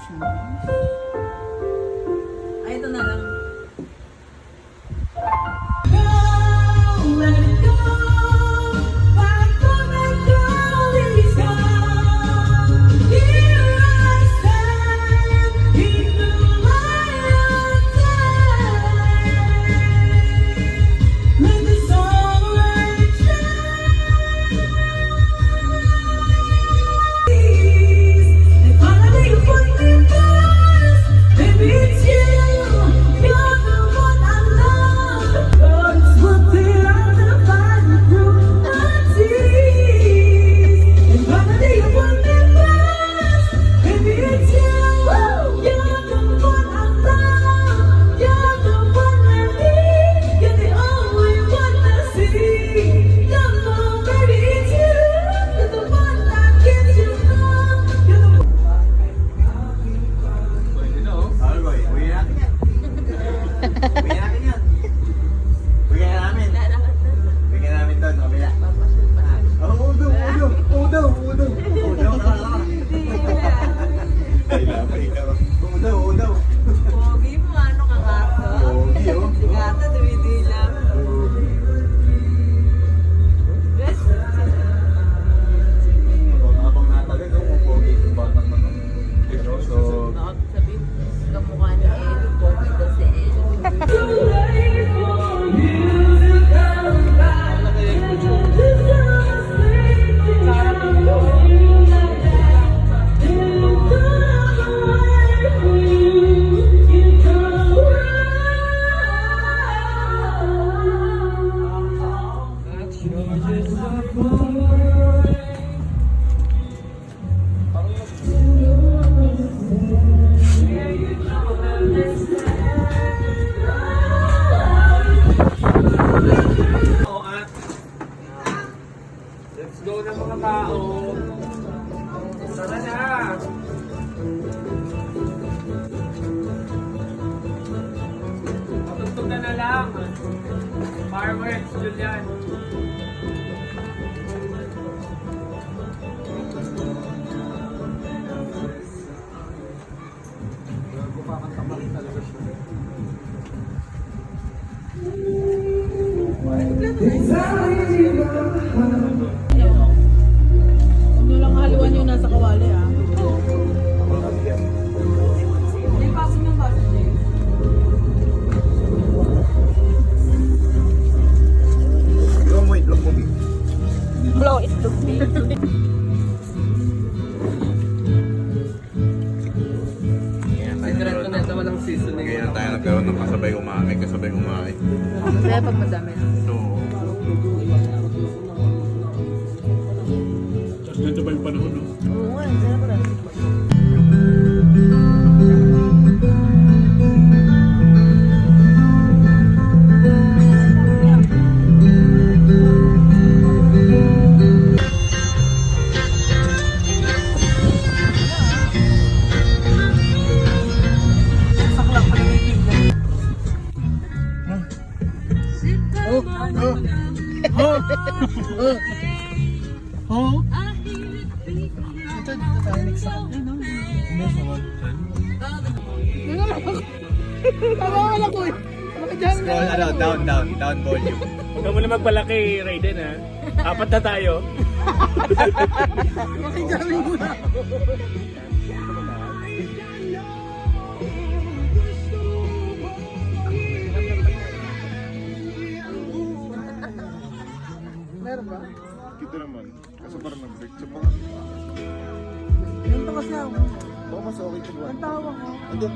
Ay, ito na lang. Let's go na mga tao. Sana na. Patugtog na lang. Fireworks, Julian. Huwag nyo lang haluan yung nasa kawali ah. Ay, pasok ng pasok niya. Blow it, look me. Secret ko na ito, walang seasoning. Kaya tayo nagkaroon ng kasabay kumain. Masaya pag madami. So, Ganito ba yung panahon, no? Oo nga, masaya pa rin. scroll, down volume. Huwag ka muna magpalaki, Raiden, ha? Apat na tayo. Makijaming muna. Meron ba? Kita naman. Kasi parang nag-break siya pa. Ganito kasi ako. Baka mas okay ito ba? Ang tawa ko. Ito.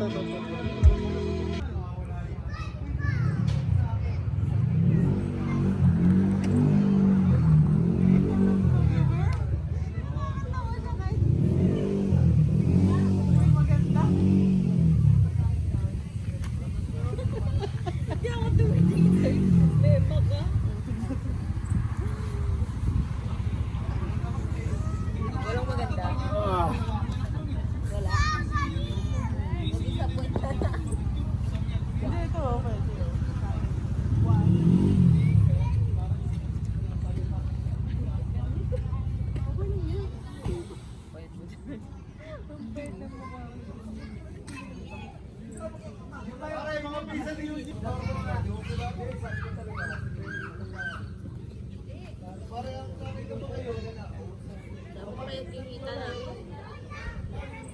Walang maganda. Wala. Hindi sa punta na.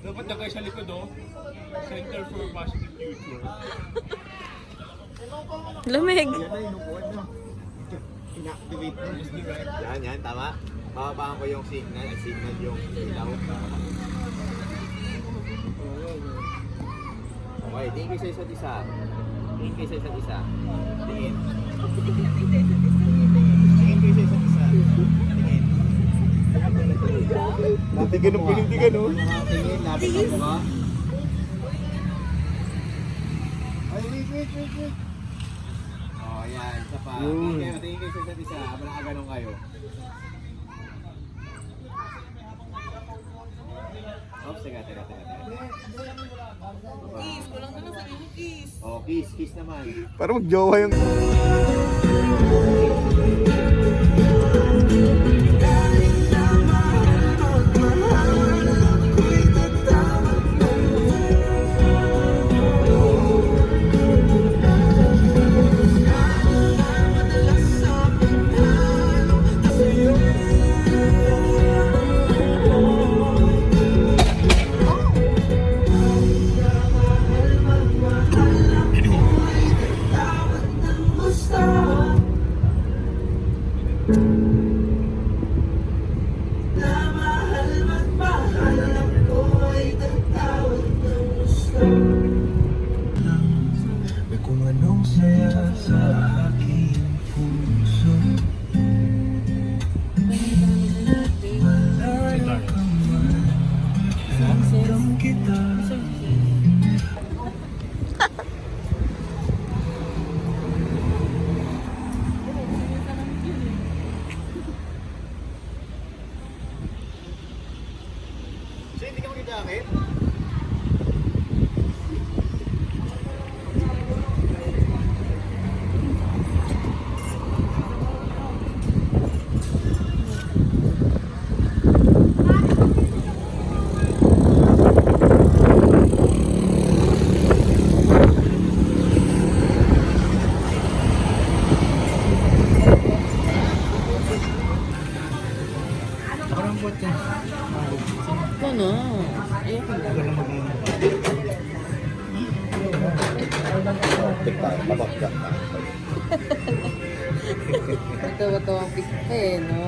Dapat na kayo sa likod, oh. Center for Positive Future. Lamig. Inactivate mo. Yan, tama. Bababaan ko yung signal. Ang signal yung ilaw. Okay, tingin kayo sa isa't isa. Tingin kayo sa isa't isa. Tingin. Tingin kayo sa isa't isa. Tingin. Natigyan ng pinindigan, no? Tingin, lapit ang mukha. Ay, wait. Oh, yan. Isa pa. Tingin kayo sa isa't isa. Habang nakaganon kayo. Oops, teka. Kiss, kulang naman sabi mo kiss. Oh, kiss naman. Para magjowa yung... Kung anong saya sa aking puso. Malayo ka man, ramdam kita. So, hindi ka mag-jacket? Ito na. Ayoko na. Ito ang piste, no?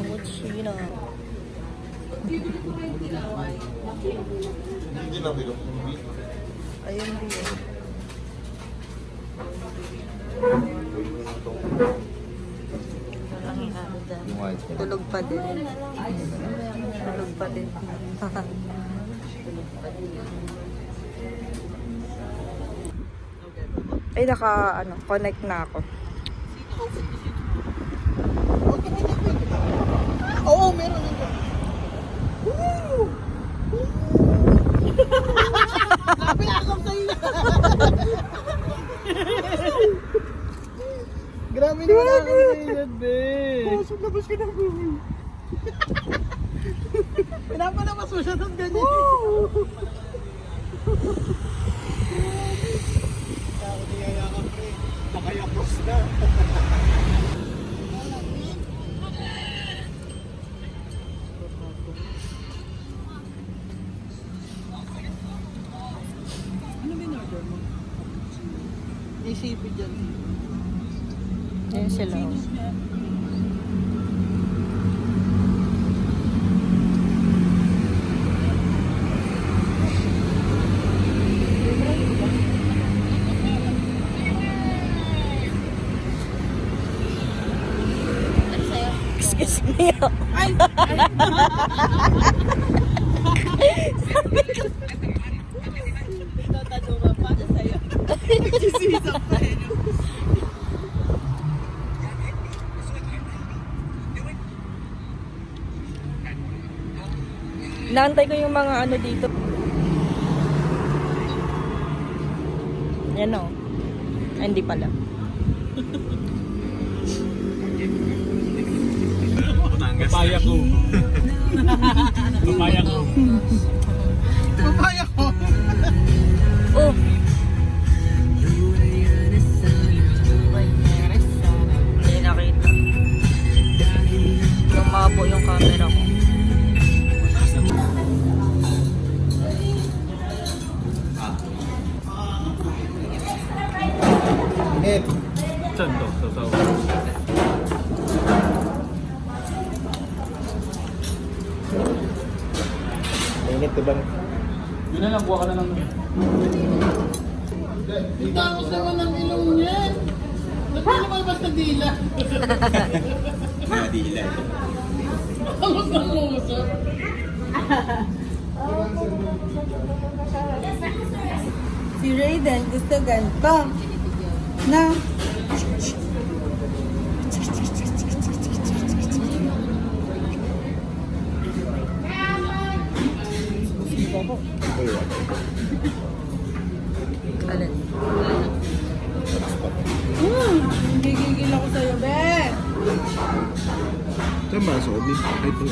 Mochila. Hindi na bilog. Ayun din. Ang hihanda. Tulog pa din. Tulog pa din. Ay, connect na ako. Oo, meron nito. Woo! Grabe ako sa'yo. Grabe naman ako sa'yo, be. Pusok na bus ka ng buhay. Pinapalabas mo siya ng ganyan. Ako niyaya ka, pre. Nakayakos na. Ano bin-order mo? ACP dyan. Ayun sila. Excuse me. Tatanong nga pa na sa'yo. Nagsisisap pa eh. Inaantay ko yung mga ano dito. Yan o. Ay, hindi pala. Papaya ko. Papaya ko. Papaya ko. Oh! Hindi nakita. Lumabo yung camera ko. Init. Saan to? Sa Init, diba? Yun na lang, buha ka na lang. Tapos naman ang ilong niya. Ba't hindi naman basta dila? Madila. Tapos ang muso. Si Raiden gusto ganito. Na. Alin? Gigigil ako sa'yo, be. Saan ba? Sa obi? Ay, ito.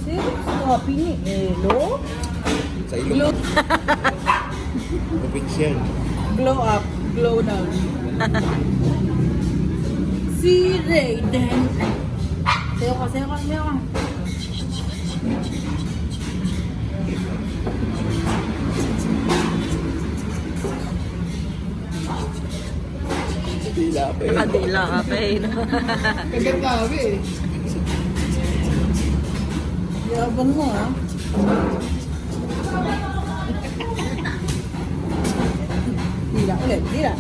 Sino happy ni Elo? Sa ilong. Mapix yan. Glow up, glow down. Si Raiden. Sayo ka, sayo ka, sayo ka. Dila pa yun. Nakadila ka pa eh. Kaganda kami eh. Yabang mo ha. Dila ulit, dila.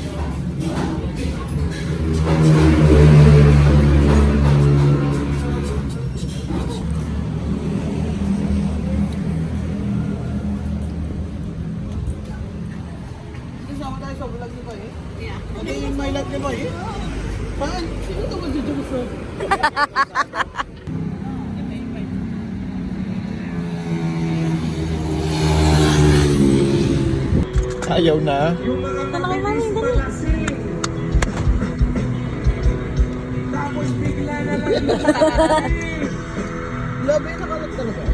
Isama tayo sa vlog ni Boy. Yeah. Okay, yung my vlog ni Boy. Saan? Sino ito magjujuso? Ayaw na. Ito na kay Mami, dali. Tapos bigla na lang. Labi, nakalat talaga.